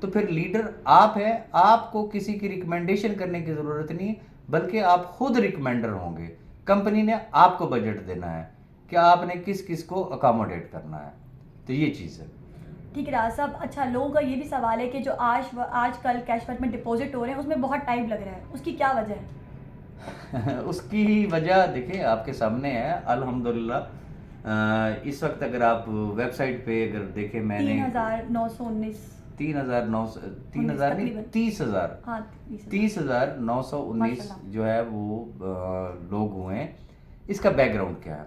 تو پھر لیڈر آپ ہیں. آپ کو کسی کی ریکمینڈیشن کرنے کی ضرورت نہیں بلکہ آپ خود ریکمینڈر ہوں گے. کمپنی نے آپ کو بجٹ دینا ہے کہ آپ نے کس کس کو اکاموڈیٹ کرنا ہے. تو یہ چیز ہے. ٹھیک ہے راز صاحب. اچھا لوگوں کا یہ بھی سوال ہے کہ جو آج کل کیش ورتھ میں ڈپازٹ ہو رہے ہیں اس میں بہت ٹائم لگ رہا ہے, اس کی کیا وجہ ہے؟ اس کی وجہ دیکھیں آپ کے سامنے ہے الحمدللہ. اس وقت اگر آپ ویب سائٹ پہ اگر دیکھیں میں نے 3919 30,919 جو ہے وہ لوگ ہوئے ہیں. اس کا بیک گراؤنڈ کیا ہے؟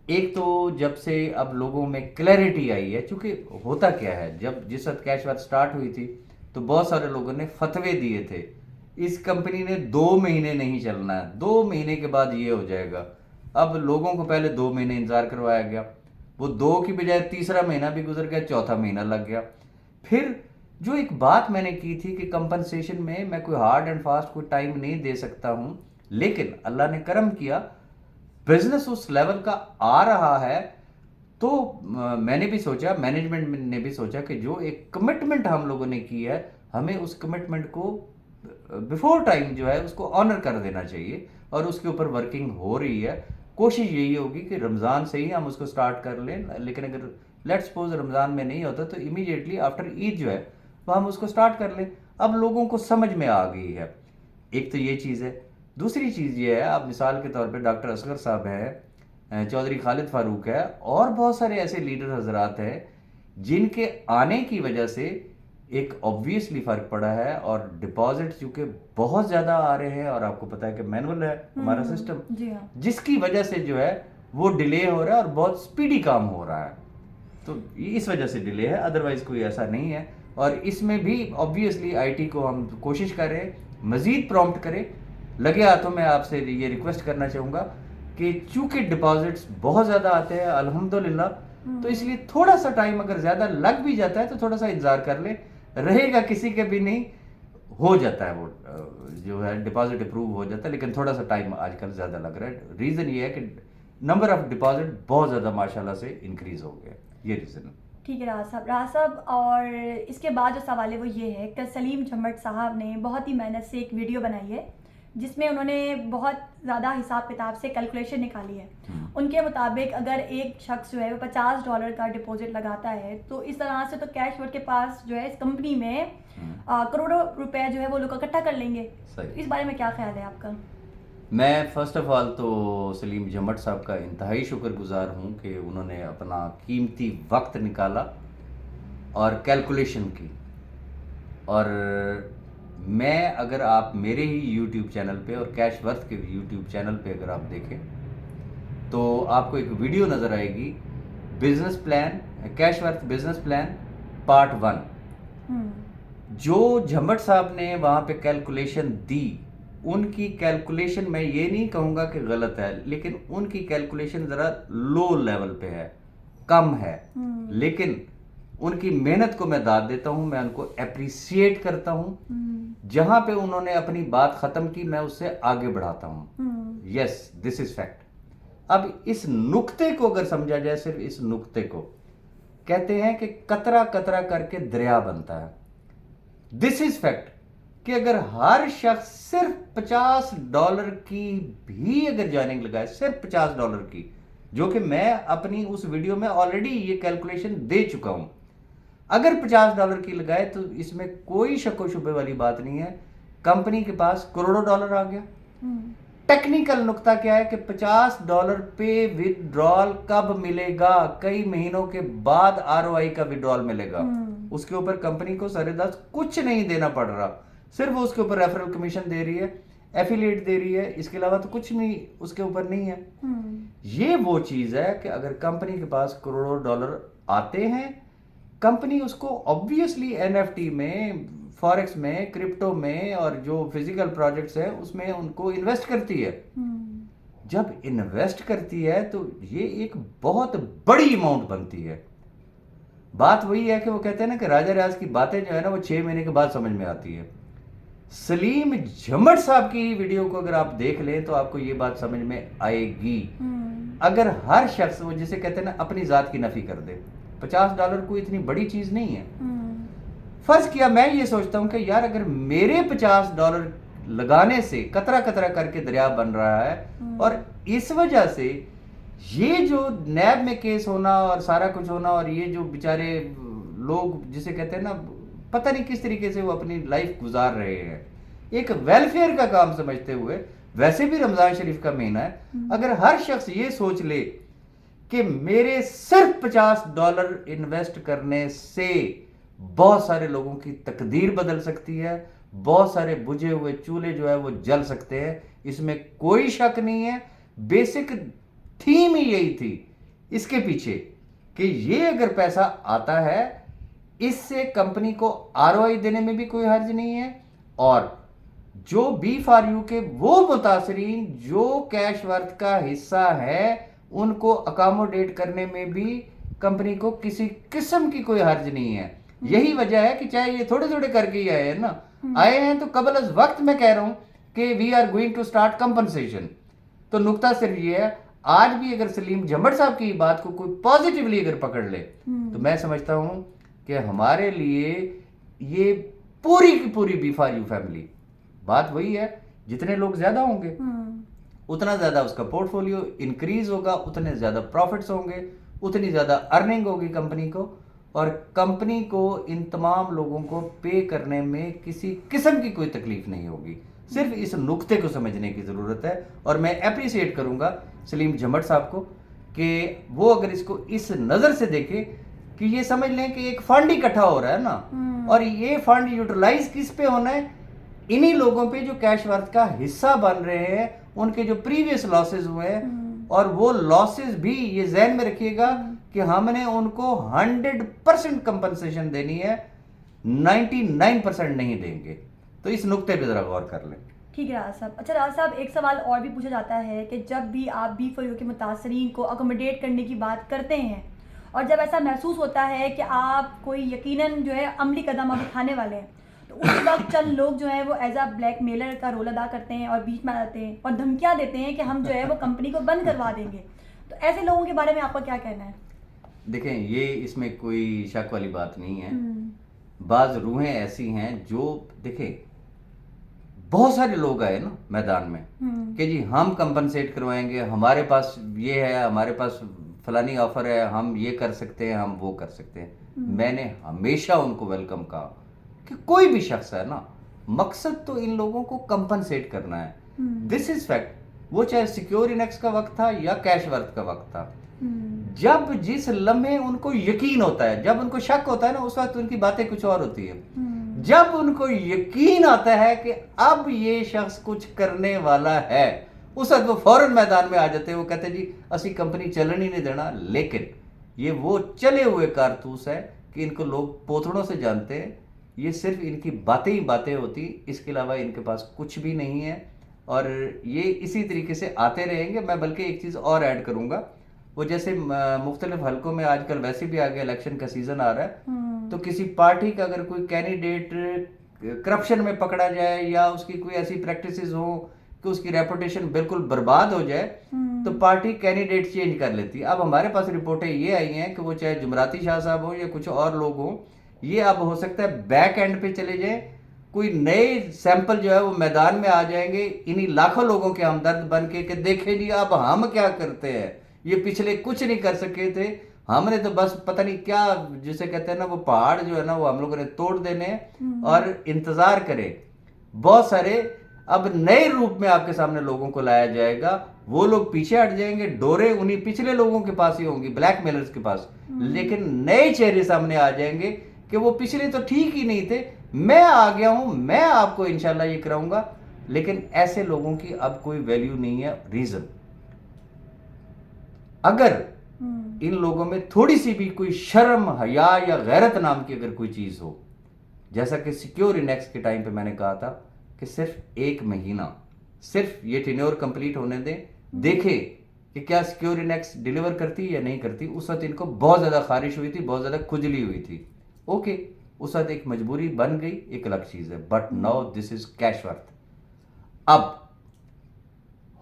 ایک تو جب سے اب لوگوں میں کلیئرٹی آئی ہے, چونکہ ہوتا کیا ہے جس وقت کیش ورتھ سٹارٹ ہوئی تھی تو بہت سارے لوگوں نے فتوے دیے تھے اس کمپنی نے 2 مہینے نہیں چلنا ہے, 2 مہینے کے بعد یہ ہو جائے گا. اب لوگوں کو پہلے 2 مہینے انتظار کروایا گیا, وہ 2 کی بجائے تیسرا مہینہ بھی گزر گیا, چوتھا مہینہ لگ گیا. پھر جو ایک بات میں نے کی تھی کہ کمپنسیشن میں کوئی ہارڈ اینڈ فاسٹ کوئی ٹائم نہیں دے سکتا ہوں, لیکن اللہ نے کرم کیا بزنس اس لیول کا آ رہا ہے تو میں نے بھی سوچا, مینجمنٹ نے بھی سوچا کہ جو ایک کمٹمنٹ ہم لوگوں نے کی ہے ہمیں اس کمٹمنٹ کو بیفور ٹائم جو ہے اس کو آنر کر دینا چاہیے, اور اس کے اوپر ورکنگ ہو رہی ہے. کوشش یہی ہوگی کہ رمضان سے ہی ہم اس کو سٹارٹ کر لیں, لیکن اگر لیٹ سپوز رمضان میں نہیں ہوتا تو امیڈیٹلی آفٹر عید جو ہے وہ ہم اس کو سٹارٹ کر لیں. اب لوگوں کو سمجھ میں آ گئی ہے. ایک تو یہ چیز ہے. دوسری چیز یہ ہے, آپ مثال کے طور پہ ڈاکٹر اصغر صاحب ہیں, چودھری خالد فاروق ہے, اور بہت سارے ایسے لیڈر حضرات ہیں جن کے آنے کی وجہ سے ایک obviously فرق پڑا ہے, اور ڈپازٹ چونکہ بہت زیادہ آ رہے ہیں, اور آپ کو پتا ہے کہ مینول ہے ہمارا سسٹم, جس کی وجہ سے جو ہے وہ ڈیلے ہو رہا ہے اور بہت سپیڈی کام ہو رہا ہے. تو اس وجہ سے ڈیلے ہے, ادروائز کوئی ایسا نہیں ہے. اور اس میں بھی obviously آئی ٹی کو ہم کوشش کر رہے ہیں مزید پرومپٹ کریں. لگے ہاتھوں میں آپ سے یہ ریکویسٹ کرنا چاہوں گا کہ چونکہ ڈپازٹس بہت زیادہ آتے ہیں الحمدللہ, تو اس لیے تھوڑا سا ٹائم اگر زیادہ لگ بھی جاتا ہے تو تھوڑا سا انتظار کر لیں, رہے گا کسی کے بھی نہیں, ہو جاتا ہے وہ جو ہے ڈپازٹ اپروو ہو جاتا ہے, لیکن تھوڑا سا ٹائم آج کل زیادہ لگ رہا ہے. ریزن یہ ہے کہ نمبر آف ڈپازٹ بہت زیادہ ماشاءاللہ سے انکریز ہو گیا, یہ ریزن ہے. ٹھیک ہے راز صاحب. اور اس کے بعد جو سوال ہے وہ یہ ہے کہ سلیم جھمٹ صاحب نے بہت ہی محنت سے ایک ویڈیو بنائی ہے جس میں انہوں نے بہت زیادہ حساب کتاب سے کیلکولیشن نکالی ہے. ان کے مطابق اگر ایک شخص جو ہے وہ $50 کا ڈپازٹ لگاتا ہے تو اس طرح سے تو کیش ورتھ کے پاس جو ہے اس کمپنی میں کروڑوں روپے جو ہے وہ لوگ اکٹھا کر لیں گے. اس بارے میں کیا خیال ہے آپ کا؟ میں فرسٹ آف آل تو سلیم جھمٹ صاحب کا انتہائی شکر گزار ہوں کہ انہوں نے اپنا قیمتی وقت نکالا اور کیلکولیشن کی. اور میں اگر آپ میرے ہی یوٹیوب چینل پہ اور کیش ورتھ کے یوٹیوب چینل پہ اگر آپ دیکھیں تو آپ کو ایک ویڈیو نظر آئے گی, business plan, cash worth business plan part 1. جو جھمٹ صاحب نے وہاں پہ کیلکولیشن دی, ان کی کیلکولیشن میں یہ نہیں کہوں گا کہ غلط ہے, لیکن ان کی کیلکولیشن ذرا لو لیول پہ ہے, کم ہے, لیکن ان کی محنت کو میں داد دیتا ہوں, میں ان کو اپریسیٹ کرتا ہوں. جہاں پہ انہوں نے اپنی بات ختم کی میں اس سے آگے بڑھاتا ہوں. یس, دس از فیکٹ. اب اس نقطے کو اگر سمجھا جائے, صرف اس نقطے کو کہتے ہیں کہ قطرہ قطرہ کر کے دریا بنتا ہے. دس از فیکٹ کہ اگر ہر شخص صرف $50 کی بھی اگر جوائننگ لگائے, صرف $50 کی, جو کہ میں اپنی اس ویڈیو میں آلریڈی یہ کیلکولیشن دے چکا ہوں, اگر $50 کی لگائے تو اس میں کوئی شک و شبے والی بات نہیں ہے, کمپنی کے پاس کروڑوں ڈالر آ گیا. ٹیکنیکل نقطہ کیا ہے کہ $50 پہ وڈرال کب ملے گا؟ کئی مہینوں کے بعد ROI کا وڈرال ملے گا. اس کے اوپر کمپنی کو سر دست کچھ نہیں دینا پڑ رہا, صرف اس کے اوپر ریفرل کمیشن دے رہی ہے, ایفیلیٹ دے رہی ہے, اس کے علاوہ تو کچھ نہیں اس کے اوپر نہیں ہے. یہ وہ چیز ہے کہ اگر کمپنی کے پاس کروڑوں ڈالر آتے ہیں, کمپنی اس کو obviously NFT میں, فارکس میں, کرپٹو میں, اور جو فزیکل پروجیکٹس ہیں اس میں ان کو انویسٹ کرتی ہے. جب انویسٹ کرتی ہے تو یہ ایک بہت بڑی اماؤنٹ بنتی ہے. بات وہی ہے کہ وہ کہتے ہیں نا کہ راجہ ریاض کی باتیں جو ہے نا وہ 6 مہینے کے بعد سمجھ میں آتی ہے. سلیم جھمٹ صاحب کی ویڈیو کو اگر آپ دیکھ لیں تو آپ کو یہ بات سمجھ میں آئے گی. اگر ہر شخص وہ جسے کہتے ہیں نا اپنی ذات کی نفی کر دے, $50 کوئی اتنی بڑی چیز نہیں ہے. فرض کیا میں یہ سوچتا ہوں کہ یار اگر میرے $50 لگانے سے قطرہ قطرہ کر کے دریا بن رہا ہے، اور اس وجہ سے یہ جو نیب میں کیس ہونا اور سارا کچھ ہونا، اور یہ جو بیچارے لوگ جسے کہتے ہیں نا پتہ نہیں کس طریقے سے وہ اپنی لائف گزار رہے ہیں ایک ویلفیئر کا کام سمجھتے ہوئے، ویسے بھی رمضان شریف کا مہینہ ہے، اگر ہر شخص یہ سوچ لے کہ میرے صرف $50 انویسٹ کرنے سے بہت سارے لوگوں کی تقدیر بدل سکتی ہے، بہت سارے بجھے ہوئے چولہے جو ہے وہ جل سکتے ہیں، اس میں کوئی شک نہیں ہے۔ بیسک تھیم ہی یہی تھی اس کے پیچھے کہ یہ اگر پیسہ آتا ہے اس سے کمپنی کو ROI دینے میں بھی کوئی حرج نہیں ہے، اور جو B4U کے وہ متاثرین جو کیش ورتھ کا حصہ ہے ان کو اکاموڈیٹ کرنے میں بھی کمپنی کو کسی قسم کی کوئی حرج نہیں ہے۔ یہی وجہ ہے کہ چاہے یہ تھوڑے تھوڑے کر کے ہی آئے ہیں نا، آئے ہیں تو قبل از وقت میں کہہ رہا ہوں کہ we are going to start compensation. تو نقطہ صرف یہ ہے، آج بھی اگر سلیم جھمٹ صاحب کی بات کو کوئی پازیٹیولی اگر پکڑ لے تو میں سمجھتا ہوں کہ ہمارے لیے یہ پوری کی پوری B4U فیملی، بات وہی ہے، جتنے لوگ زیادہ ہوں گے اتنا زیادہ اس کا پورٹ فولیو انکریز ہوگا، اتنے زیادہ پروفٹس ہوں گے، اتنی زیادہ ارننگ ہوگی کمپنی کو، اور کمپنی کو ان تمام لوگوں کو پے کرنے میں کسی قسم کی کوئی تکلیف نہیں ہوگی۔ صرف اس نقطے کو سمجھنے کی ضرورت ہے، اور میں اپریشیٹ کروں گا سلیم جھمٹ صاحب کو کہ وہ اگر اس کو اس نظر سے دیکھے کہ یہ سمجھ لیں کہ ایک فنڈ اکٹھا ہو رہا ہے نا، اور یہ فنڈ یوٹیلائز کس پہ ہونا ہے؟ انہی لوگوں پہ جو کیش ورتھ کا حصہ بن رہے ہیں، ان کے جو پریویس لاسز ہوئے ہیں، اور وہ لاسز بھی یہ ذہن میں رکھیے گا کہ ہم نے ان کو 100% کمپنسیشن دینی ہے، 99% نہیں دیں گے۔ تو اس نقطے پہ ذرا غور کر لیں۔ ٹھیک ہے راز صاحب۔ اچھا راز صاحب، ایک سوال اور بھی پوچھا جاتا ہے کہ جب بھی آپ B4U کے متاثرین کو اکوموڈیٹ کرنے کی بات کرتے ہیں، اور جب ایسا محسوس ہوتا ہے کہ آپ کوئی یقیناً جو ہے عملی قدم آپ اٹھانے والے ہیں، تو اس وقت چند لوگ جو ہیں وہ ایز اے بلیک میلر کا رول ادا کرتے ہیں اور بیچ میں آ جاتے ہیں اور دھمکیاں دیتے ہیں کہ ہم جو ہے وہ کمپنی کو بند کروا دیں گے، تو ایسے لوگوں کے بارے میں آپ کا کیا کہنا ہے؟ دیکھیں، یہ اس میں کوئی شک والی بات نہیں ہے۔ بعض روحیں ایسی ہیں جو، دیکھیں بہت سارے لوگ آئے نا میدان میں کہ جی ہم کمپنسیٹ کروائیں گے، ہمارے پاس یہ ہے، ہمارے پاس فلانی آفر ہے، ہم یہ کر سکتے ہیں، ہم وہ کر سکتے ہیں۔ میں نے ہمیشہ ان کو ویلکم کہا کہ کوئی بھی شخص ہے نا، مقصد تو ان لوگوں کو کمپنسیٹ کرنا ہے، دس از فیکٹ۔ وہ چاہے سیکیور انیکس کا وقت تھا یا کیش ورتھ کا وقت تھا، جب جس لمحے ان کو یقین ہوتا ہے، جب ان کو شک ہوتا ہے نا، اس وقت ان کی باتیں کچھ اور ہوتی ہیں۔ جب ان کو یقین آتا ہے کہ اب یہ شخص کچھ کرنے والا ہے، اس وقت وہ فوراً میدان میں آ جاتے ہیں، وہ کہتے ہیں جی اسی کمپنی چلن ہی نہیں دینا۔ لیکن یہ وہ چلے ہوئے کارتوس ہے کہ ان کو لوگ پوتھڑوں سے جانتے ہیں، یہ صرف ان کی باتیں ہی باتیں ہوتی، اس کے علاوہ ان کے پاس کچھ بھی نہیں ہے، اور یہ اسی طریقے سے آتے رہیں گے۔ میں بلکہ ایک چیز اور ایڈ کروں گا، وہ جیسے مختلف حلقوں میں آج کل ویسے بھی آگے الیکشن کا سیزن آ رہا ہے، تو کسی پارٹی کا اگر کوئی کینڈیڈیٹ کرپشن میں پکڑا جائے یا اس کی کوئی ایسی پریکٹسز ہوں کہ اس کی ریپوٹیشن بالکل برباد ہو جائے، تو پارٹی کینڈیڈیٹ چینج کر لیتی ہے۔ اب ہمارے پاس رپورٹیں یہ آئی ہیں کہ وہ چاہے جمراتی شاہ صاحب ہوں یا کچھ اور لوگ ہوں، یہ اب ہو سکتا ہے بیک اینڈ پہ چلے جائیں، کوئی نئے سیمپل جو ہے وہ میدان میں آ جائیں گے انہی لاکھوں لوگوں کے ہمدرد بن کے کہ دیکھیں جی اب ہم کیا کرتے ہیں، یہ پچھلے کچھ نہیں کر سکے تھے، ہم نے تو بس پتہ نہیں کیا جسے کہتے ہیں نا وہ پہاڑ جو ہے نا وہ ہم لوگوں نے توڑ دینے ہیں، اور انتظار کرے بہت سارے اب نئے روپ میں آپ کے سامنے لوگوں کو لایا جائے گا۔ وہ لوگ پیچھے ہٹ جائیں گے، ڈورے انہی پچھلے لوگوں کے پاس ہی ہوں گی، بلیک میلرز کے پاس، لیکن نئے چہرے سامنے آ جائیں گے کہ وہ پچھلے تو ٹھیک ہی نہیں تھے، میں آ گیا ہوں، میں آپ کو انشاءاللہ یہ کراؤں گا۔ لیکن ایسے لوگوں کی اب کوئی ویلیو نہیں ہے۔ ریزن، اگر ان لوگوں میں تھوڑی سی بھی کوئی شرم، حیا یا غیرت نام کی اگر کوئی چیز ہو، جیسا کہ سیکیور انیکس کے ٹائم پہ میں نے کہا تھا کہ صرف 1 مہینہ، صرف یہ ٹینیور کمپلیٹ ہونے دیں، دیکھیں کہ کیا سیکیور انیکس ڈیلیور کرتی یا نہیں کرتی۔ اس وقت ان کو بہت زیادہ خارش ہوئی تھی، بہت زیادہ کھجلی ہوئی تھی، اوکے، اس وقت ایک مجبوری بن گئی، ایک الگ چیز ہے، but now this is cash worth. اب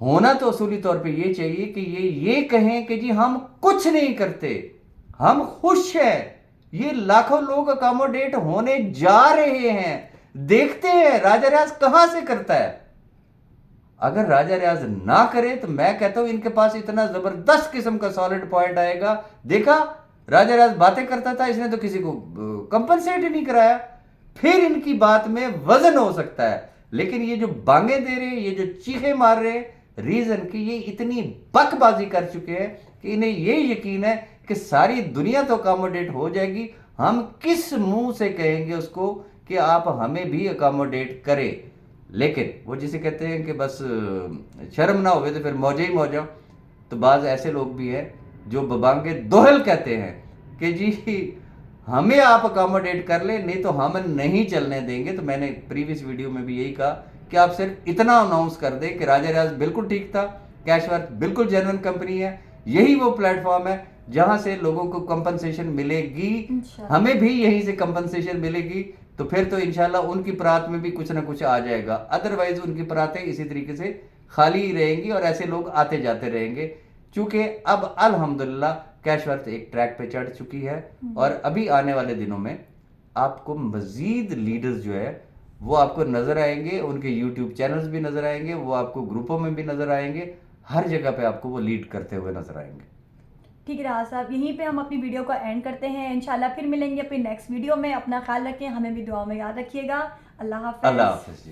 ہونا تو اصولی طور پہ یہ چاہیے کہ یہ کہیں کہ جی ہم کچھ نہیں کرتے، ہم خوش ہیں یہ لاکھوں لوگ اکاموڈیٹ ہونے جا رہے ہیں. دیکھتے ہیں راجہ ریاض کہاں سے کرتا ہے. اگر راجہ ریاض نہ کرے تو میں کہتا ہوں ان کے پاس اتنا زبردست قسم کا سالڈ پوائنٹ آئے گا. دیکھا راجہ ریاض باتیں کرتا تھا, اس نے تو کسی کو کمپنسیٹ ہی نہیں کرایا, پھر ان کی بات میں وزن ہو سکتا ہے. لیکن یہ جو بانگیں دے رہے ہیں, یہ جو چیخیں مار رہے ہیں, ریزن کہ یہ اتنی بک بازی کر چکے ہیں کہ انہیں یہ یقین ہے کہ ساری دنیا تو اکاموڈیٹ ہو جائے گی, ہم کس منہ سے کہیں گے اس کو کہ آپ ہمیں بھی اکاموڈیٹ کریں. لیکن وہ جسے کہتے ہیں کہ بس شرم نہ ہوئے تو پھر موجے ہی موجہ. تو بعض ایسے لوگ بھی ہیں جو ببانگے دوہل کہتے ہیں کہ جی ہمیں آپ اکاموڈیٹ کر لیں, نہیں تو ہم نہیں چلنے دیں گے. تو میں نے پریویس ویڈیو میں بھی یہی کہا کہ آپ صرف اتنا اناؤنس کر دیں کہ راجہ ریاض بالکل ٹھیک تھا, کیش ورتھ بالکل جینوئن کمپنی ہے, یہی وہ پلیٹ فارم ہے جہاں سے لوگوں کو کمپنسیشن ملے گی, ہمیں بھی یہیں سے کمپنسیشن ملے گی. تو پھر تو انشاءاللہ ان کی پرات میں بھی کچھ نہ کچھ آ جائے گا. ادروائز ان کی پراتیں اسی طریقے سے خالی ہی رہیں گی اور ایسے لوگ آتے جاتے رہیں گے. چونکہ اب الحمدللہ کیش ورتھ ایک ٹریک پہ چڑھ چکی ہے, اور ابھی آنے والے دنوں میں آپ کو مزید لیڈرز جو ہے وہ آپ کو نظر آئیں گے, ان کے یوٹیوب چینلز بھی نظر آئیں گے, وہ آپ کو گروپوں میں بھی نظر آئیں گے, ہر جگہ پہ آپ کو وہ لیڈ کرتے ہوئے نظر آئیں گے. ٹھیک ہے راز صاحب, یہیں پہ ہم اپنی ویڈیو کو اینڈ کرتے ہیں. انشاءاللہ پھر ملیں گے اپنی نیکسٹ ویڈیو میں. اپنا خیال رکھیں, ہمیں بھی دعاؤں میں یاد رکھیے گا. اللہ حافظ. اللہ حافظ جی.